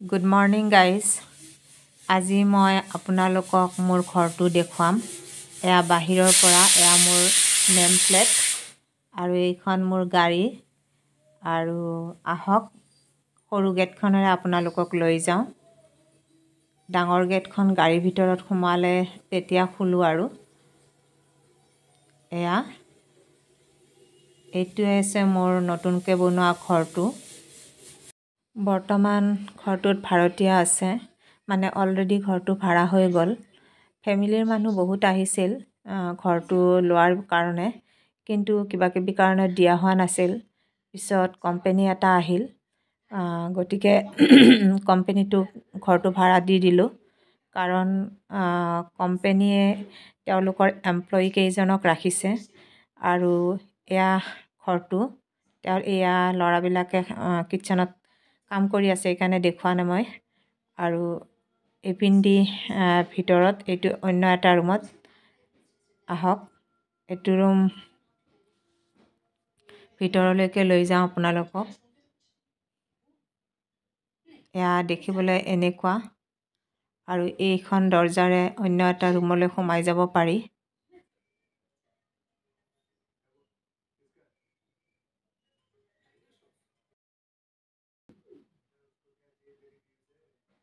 Good morning guys. আজি মই আপোনালোকক মোৰ ঘৰটো দেখুৱাম। এয়া বাহিৰৰ পৰা এয়া মোৰ নেম প্লেট আৰু এইখন মোৰ গাড়ী আৰু আহক সৰু গেটখনেৰে আপোনালোকক লৈ যাওঁ। ডাঙৰ গেটখন গাড়ীৰ ভিতৰত সোমালে তেতিয়া খুলো আৰু এয়া এইটোৱে আছে মোৰ নতুনকৈ বনোৱা ঘৰটো। বৰ্তমান ঘৰটোত ভাড়াতীয়া আছে, মানে অলৰেডি ঘৰটো ভাড়া হৈ গ'ল। ফেমিলিৰ মানুহ বহুত আহিছিল ঘৰটো লোৱাৰ কাৰণে, কিন্তু কিবাকিবি কাৰণত দিয়া হোৱা নাছিল। পিছত কোম্পানী এটা আহিল, গতিকে কোম্পানীটোক ঘৰটো ভাড়া দি দিলোঁ। কাৰণ কোম্পানীয়ে তেওঁলোকৰ এমপ্লয়ী কেইজনক ৰাখিছে আৰু এয়া ঘৰটো এয়া ল'ৰাবিলাকে কিটচেনত কাম কৰি আছে, সেইকাৰণে দেখুওৱা নাই মই। আৰু এইপিনেদি ভিতৰত এইটো অন্য এটা ৰুমত আহক, এইটো ৰুম ভিতৰলৈকে লৈ যাওঁ আপোনালোকক। এয়া দেখিবলৈ এনেকুৱা, আৰু এইখন দৰজাৰে অন্য এটা ৰুমলৈ সোমাই যাব পাৰি।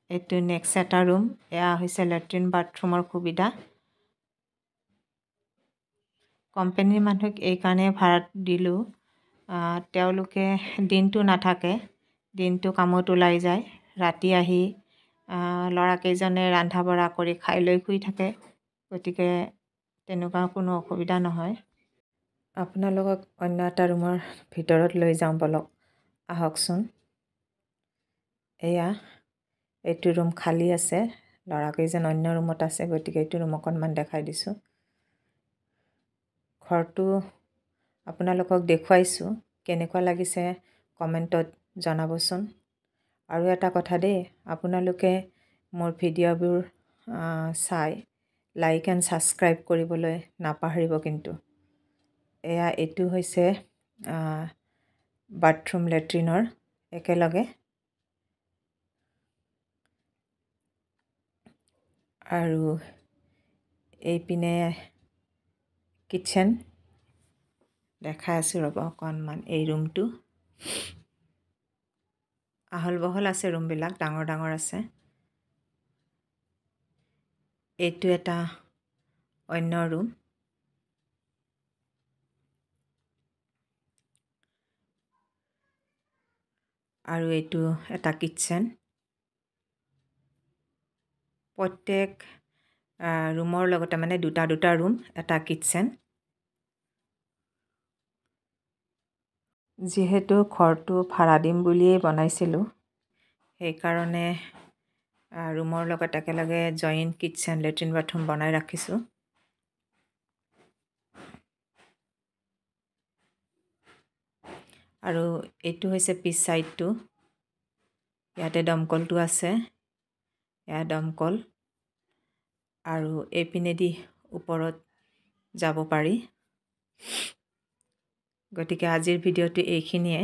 এইটো নেক্সট এটা ৰুম, এয়া হৈছে লেট্ৰিন বাথৰুমৰ সুবিধা। কোম্পানীৰ মানুহক এইকাৰণে ভাড়া দিলোঁ, তেওঁলোকে দিনটো নাথাকে, দিনটো কামত ওলাই যায়, ৰাতি আহি ল'ৰাকেইজনে ৰন্ধা বঢ়া কৰি খাই লৈ শুই থাকে। গতিকে তেনেকুৱা কোনো অসুবিধা নহয়। আপোনালোকক অন্য এটা ৰুমৰ ভিতৰত লৈ যাওঁ বলক, আহকচোন। এয়া এইটো ৰুম খালী আছে, ল'ৰাকেইজন অন্য ৰুমত আছে, গতিকে এইটো ৰুম অকণমান দেখাই দিছোঁ। ঘৰটো আপোনালোকক দেখুৱাইছোঁ, কেনেকুৱা লাগিছে কমেণ্টত জনাবচোন। আৰু এটা কথা দেই, আপোনালোকে মোৰ ভিডিঅ'বোৰ চাই লাইক এণ্ড ছাবস্ক্ৰাইব কৰিবলৈ নাপাহৰিব কিন্তু। এয়া এইটো হৈছে বাথৰুম লেট্ৰিনৰ একেলগে, আৰু এইপিনে কিটচেন দেখাই আছোঁ ৰ'ব অকণমান। এই ৰুমটো আহল বহল আছে, ৰুমবিলাক ডাঙৰ ডাঙৰ আছে। এইটো এটা অন্য ৰুম, আৰু এইটো এটা কিটচেন। প্ৰত্যেক ৰুমৰ লগতে মানে দুটা দুটা ৰুম, এটা কিটচেন। যিহেতু ঘৰটো ভাড়া দিম বুলিয়েই বনাইছিলোঁ, সেইকাৰণে ৰুমৰ লগত একেলগে জইণ্ট কিটচেন লেট্ৰিন বাথৰুম বনাই ৰাখিছোঁ। আৰু এইটো হৈছে পিছ ছাইডটো, ইয়াতে দমকলটো আছে, এয়া দমকল, আৰু এইপিনেদি ওপৰত যাব পাৰি। গতিকে আজিৰ ভিডিঅ'টো এইখিনিয়ে।